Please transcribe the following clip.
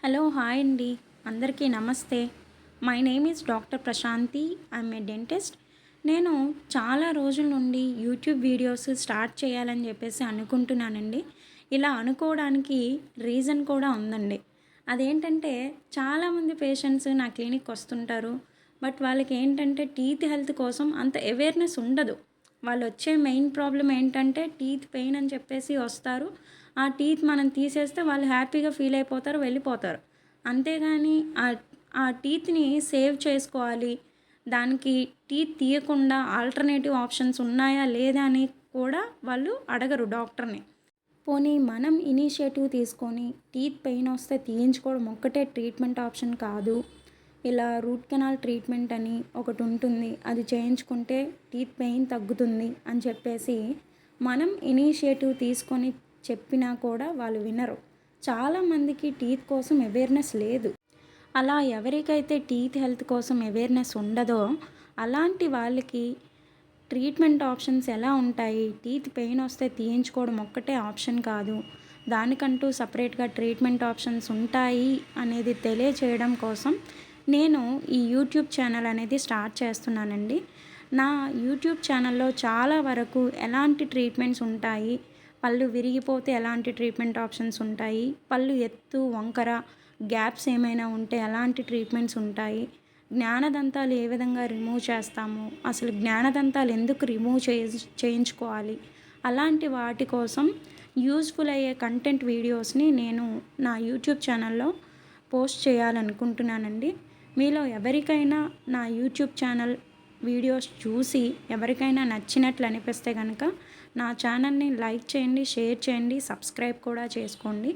Hello hi అండి. అందరికీ నమస్తే. My name is doctor Prashanthi. I'm a dentist. నేను చాలా రోజుల నుండి యూట్యూబ్ వీడియోస్ స్టార్ట్ చేయాలని చెప్పేసి అనుకుంటున్నానండి. ఇలా అనుకోవడానికి రీజన్ కూడా ఉందండి. అదేంటంటే చాలామంది పేషెంట్స్ నా క్లినిక్ వస్తుంటారు. బట్ వాళ్ళకి ఏంటంటే టీత్ హెల్త్ కోసం అంత అవేర్నెస్ ఉండదు. వాళ్ళు వచ్చే మెయిన్ ప్రాబ్లమ్ ఏంటంటే టీత్ పెయిన్ అని చెప్పేసి వస్తారు. ఆ టీత్ మనం తీసేస్తే వాళ్ళు హ్యాపీగా ఫీల్ అయిపోతారు, వెళ్ళిపోతారు. అంతేగాని ఆ టీత్‌ని సేవ్ చేసుకోవాలి. దానికి టీత్ తీయకుండా ఆల్టర్‌నేటివ్ ఆప్షన్స్ ఉన్నాయా? లేదా? అని కూడా వాళ్ళు అడగరు డాక్టర్‌ని. పోనీ మనం ఇనిషియేటివ్ తీసుకొని టీత్ పెయిన్ వస్తే తీయించుకోవడం ఒక్కటే ట్రీట్మెంట్ ఆప్షన్ కాదు. ఇలా రూట్ కెనాల్ ట్రీట్మెంట్ అని ఒకటి ఉంటుంది. అది చేయించుకుంటే టీత్ పెయిన్ తగ్గుతుంది అని చెప్పేసి మనం ఇనిషియేటివ్ తీసుకొని చెప్పినా కూడా వాళ్ళు వినరు. చాలామందికి టీత్ కోసం అవేర్నెస్ లేదు. అలా ఎవరికైతే టీత్ హెల్త్ కోసం అవేర్నెస్ ఉండదో అలాంటి వాళ్ళకి ట్రీట్మెంట్ ఆప్షన్స్ ఎలా ఉంటాయి? టీత్ పెయిన్ వస్తే తీయించుకోవడం ఒక్కటే ఆప్షన్ కాదు. దానికంటూ సపరేట్‌గా ట్రీట్మెంట్ ఆప్షన్స్ ఉంటాయి అనేది తెలియచేయడం కోసం నేను ఈ యూట్యూబ్ ఛానల్ అనేది స్టార్ట్ చేస్తున్నానండి. నా యూట్యూబ్ ఛానల్‌లో చాలా వరకు ఎలాంటి ట్రీట్మెంట్స్ ఉంటాయి, పళ్ళు విరిగిపోతే ఎలాంటి ట్రీట్మెంట్ ఆప్షన్స్ ఉంటాయి, పళ్ళు ఎత్తు, వంకర, గ్యాప్స్ ఏమైనా ఉంటే ఎలాంటి ట్రీట్మెంట్స్ ఉంటాయి, జ్ఞానదంతాలు ఏ విధంగా రిమూవ్ చేస్తాము, అసలు జ్ఞానదంతాలు ఎందుకు రిమూవ్ చేయించుకోవాలి, అలాంటి వాటి కోసం యూజ్ఫుల్ అయ్యే కంటెంట్ వీడియోస్ని నేను నా యూట్యూబ్ ఛానల్లో పోస్ట్ చేయాలనుకుంటున్నానండి. మీలో ఎవరికైనా నా యూట్యూబ్ ఛానల్ వీడియోస్ చూసి ఎవరికైనా నచ్చినట్లు అనిపిస్తే కనుక నా ఛానల్ని లైక్ చేయండి, షేర్ చేయండి, సబ్స్క్రైబ్ కూడా చేసుకోండి.